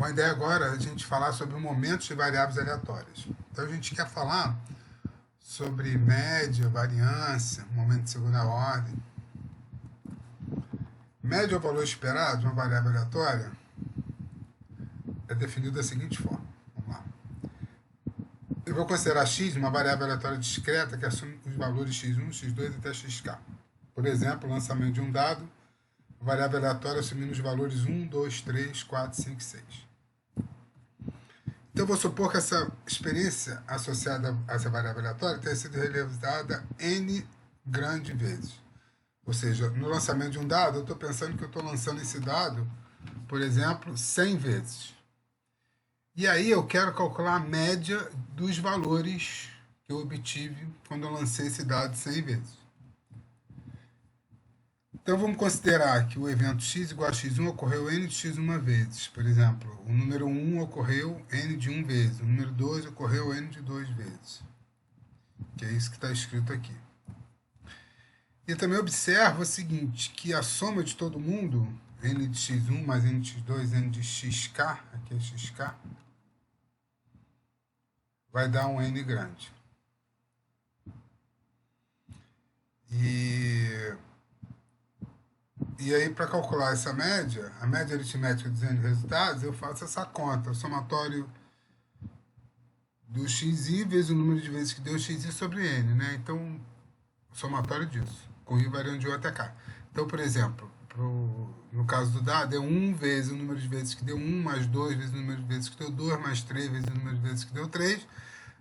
Uma ideia agora é a gente falar sobre momentos de variáveis aleatórias. Então a gente quer falar sobre média, variância, momento de segunda ordem. Média é o valor esperado de uma variável aleatória é definido da seguinte forma. Vamos lá. Eu vou considerar x uma variável aleatória discreta que assume os valores x1, x2 até xk. Por exemplo, o lançamento de um dado, variável aleatória assumindo os valores 1, 2, 3, 4, 5 e 6. Então, eu vou supor que essa experiência associada a essa variável aleatória tenha sido realizada n grandes vezes. Ou seja, no lançamento de um dado, eu estou pensando que eu estou lançando esse dado, por exemplo, 100 vezes. E aí eu quero calcular a média dos valores que eu obtive quando eu lancei esse dado 100 vezes. Então vamos considerar que o evento x igual a x1 ocorreu n de x uma vezes. Por exemplo, o número 1 ocorreu n de 1 vezes, o número 2 ocorreu n de 2 vezes. Que é isso que está escrito aqui. E também observa o seguinte, que a soma de todo mundo, n de x1 mais n de x2, n de xk, aqui é xk, vai dar um n grande. E aí, para calcular essa média, a média aritmética dos n resultados, eu faço essa conta, o somatório do xi vezes o número de vezes que deu xi sobre n, né? Então, o somatório disso, com i variando de 1 até k. Então, por exemplo, no caso do dado, é 1 vezes o número de vezes que deu 1, mais 2 vezes o número de vezes que deu 2, mais 3 vezes o número de vezes que deu 3,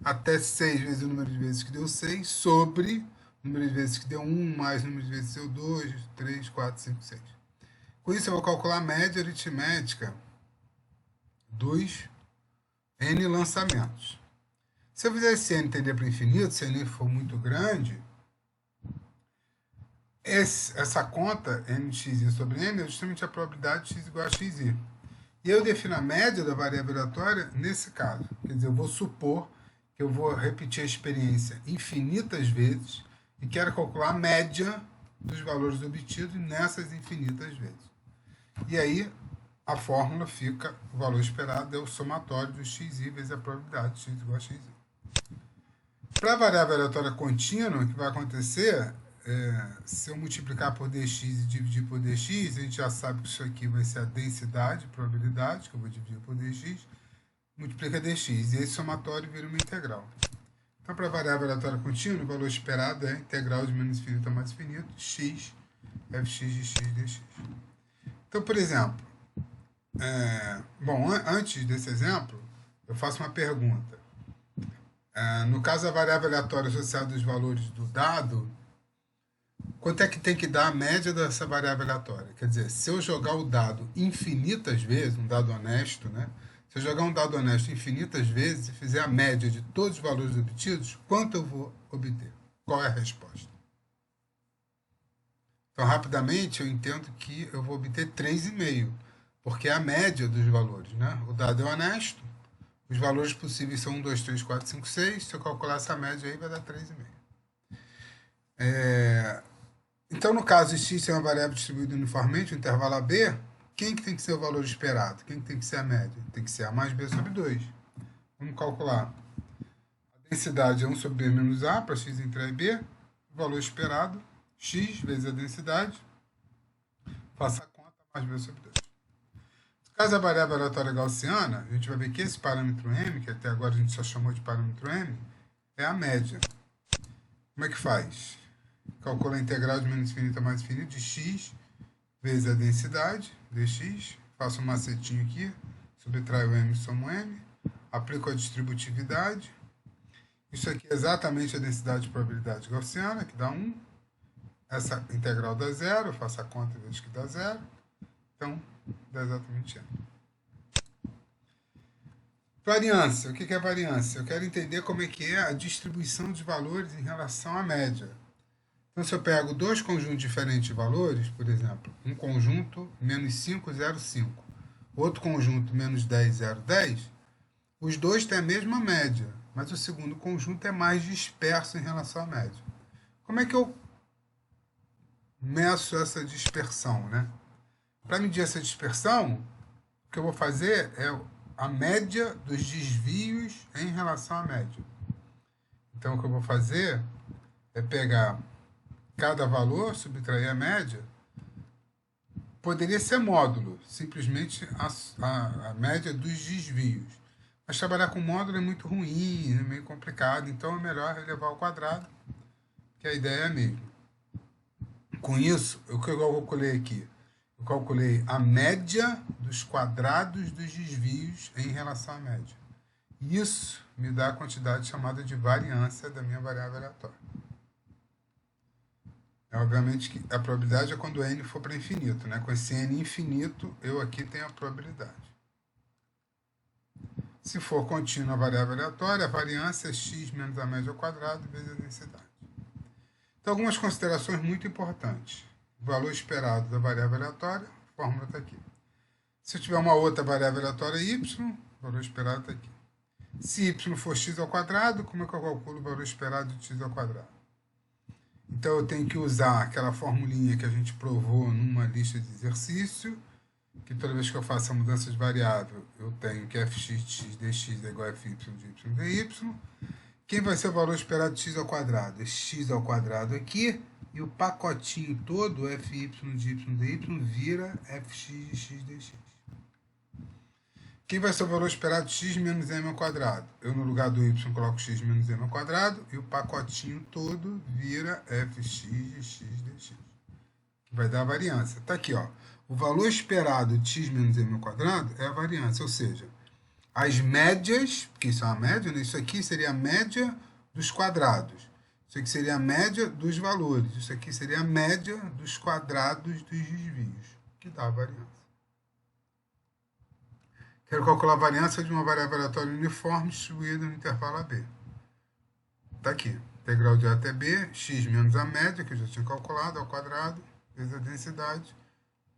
até 6 vezes o número de vezes que deu 6, sobre o número de vezes que deu 1, mais o número de vezes que deu 2, 3, 4, 5, 6. Com isso, eu vou calcular a média aritmética dos n lançamentos. Se eu fizer esse n tender para o infinito, se n for muito grande, essa conta, n de xi sobre n, é justamente a probabilidade de x igual a xi. E eu defino a média da variável aleatória nesse caso. Quer dizer, eu vou supor que eu vou repetir a experiência infinitas vezes e quero calcular a média dos valores obtidos nessas infinitas vezes. E aí, a fórmula fica, o valor esperado é o somatório do xi vezes a probabilidade de x igual a xi. Para a variável aleatória contínua, o que vai acontecer se eu multiplicar por dx e dividir por dx, a gente já sabe que isso aqui vai ser a densidade, probabilidade, que eu vou dividir por dx, multiplica dx, e esse somatório vira uma integral. Então, para a variável aleatória contínua, o valor esperado é a integral de menos infinito a mais infinito, x, fx de x dx. Então, por exemplo, antes desse exemplo, eu faço uma pergunta. No caso da variável aleatória associada aos valores do dado, quanto é que tem que dar a média dessa variável aleatória? Quer dizer, se eu jogar o dado infinitas vezes, um dado honesto, né? Se eu jogar um dado honesto infinitas vezes e fizer a média de todos os valores obtidos, quanto eu vou obter? Qual é a resposta? Então, rapidamente, eu entendo que eu vou obter 3,5, porque é a média dos valores, né? O dado é honesto, os valores possíveis são 1, 2, 3, 4, 5, 6. Se eu calcular essa média aí, vai dar 3,5. Então, no caso de x ser uma variável distribuída uniformemente, o intervalo AB, quem que tem que ser o valor esperado? Quem que tem que ser a média? Tem que ser A mais B sobre 2. Vamos calcular. A densidade é 1 sobre B menos A, para x entre A e B. O valor esperado, x vezes a densidade. Faça a conta, mais B sobre 2. No caso da variável aleatória gaussiana, a gente vai ver que esse parâmetro m, que até agora a gente só chamou de parâmetro m, é a média. Como é que faz? Calcula a integral de menos infinito a mais infinito de x vezes a densidade, dx. Faço um macetinho aqui, subtraio m e somo m. Aplico a distributividade. Isso aqui é exatamente a densidade de probabilidade gaussiana, que dá 1. Essa integral dá 0, eu faço a conta e vejo que dá 0. Então, dá exatamente n. Variância. O que é variância? Eu quero entender como é que é a distribuição de valores em relação à média. Então, se eu pego dois conjuntos diferentes de valores, por exemplo, um conjunto menos 5, 0, 5, outro conjunto menos 10, 0, 10, os dois têm a mesma média, mas o segundo conjunto é mais disperso em relação à média. Como é que eu meço essa dispersão, né? Para medir essa dispersão, O que eu vou fazer é a média dos desvios em relação à média. Então, o que eu vou fazer é pegar cada valor, subtrair a média. Poderia ser módulo, simplesmente a média dos desvios. Mas trabalhar com módulo é muito ruim, é meio complicado, então é melhor levar ao quadrado, que a ideia é a mesma. Com isso, o que eu calculei aqui? Eu calculei a média dos quadrados dos desvios em relação à média. Isso me dá a quantidade chamada de variância da minha variável aleatória. Obviamente que a probabilidade é quando n for para infinito, né? Com esse n infinito, eu aqui tenho a probabilidade. Se for contínua a variável aleatória, a variância é x menos a média ao quadrado vezes a densidade. Então, algumas considerações muito importantes. O valor esperado da variável aleatória, a fórmula está aqui. Se eu tiver uma outra variável aleatória y, o valor esperado está aqui. Se y for x ao quadrado, como é que eu calculo o valor esperado de x ao quadrado? Então, eu tenho que usar aquela formulinha que a gente provou numa lista de exercício, que toda vez que eu faço a mudança de variável, eu tenho que fx de x dx é igual a fy de y dy. Quem vai ser o valor esperado de x ao quadrado? É x ao quadrado aqui, e o pacotinho todo, fy de y dy, vira fx de x dx. Quem vai ser o valor esperado de x menos m ao quadrado? Eu, no lugar do y, coloco x menos m ao quadrado, e o pacotinho todo vira fx de x dx. Que vai dar a variância. Está aqui, ó. O valor esperado de x menos m ao quadrado é a variância, ou seja, as médias, porque isso é uma média, né? Isso aqui seria a média dos quadrados. Isso aqui seria a média dos valores. Isso aqui seria a média dos quadrados dos desvios, que dá a variância. Quero calcular a variância de uma variável aleatória uniforme distribuída no intervalo AB. Está aqui. Integral de A até B, x menos a média, que eu já tinha calculado, ao quadrado, vezes a densidade.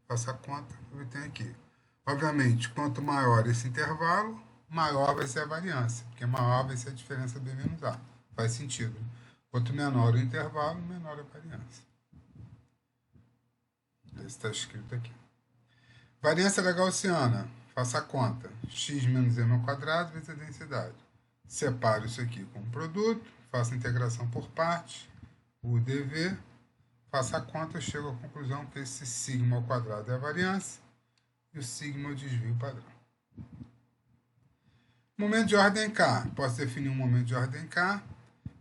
Faço a conta que eu tenho aqui. Obviamente, quanto maior esse intervalo, maior vai ser a variância, porque maior vai ser a diferença B menos A. Faz sentido. Quanto menor o intervalo, menor a variância. Esse está escrito aqui. Variância da gaussiana. Faça a conta. X menos m ao quadrado vezes a densidade. Separo isso aqui com o produto. Faço a integração por partes. O dv. Faço a conta, eu chego à conclusão que esse sigma ao quadrado é a variância. E o sigma é o desvio padrão. Momento de ordem K. Posso definir um momento de ordem K.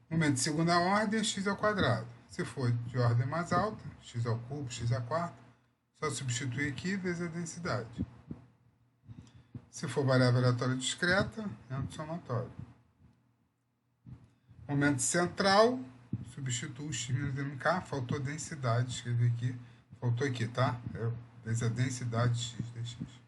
Momento de segunda ordem é x ao quadrado. Se for de ordem mais alta, x ao cubo, x à quarta, só substituir aqui vezes a densidade. Se for variável aleatória discreta, é um somatório. Momento central, substituo x menos mk, faltou densidade, escrevi aqui. Faltou aqui, tá? Vezes a densidade de x dx.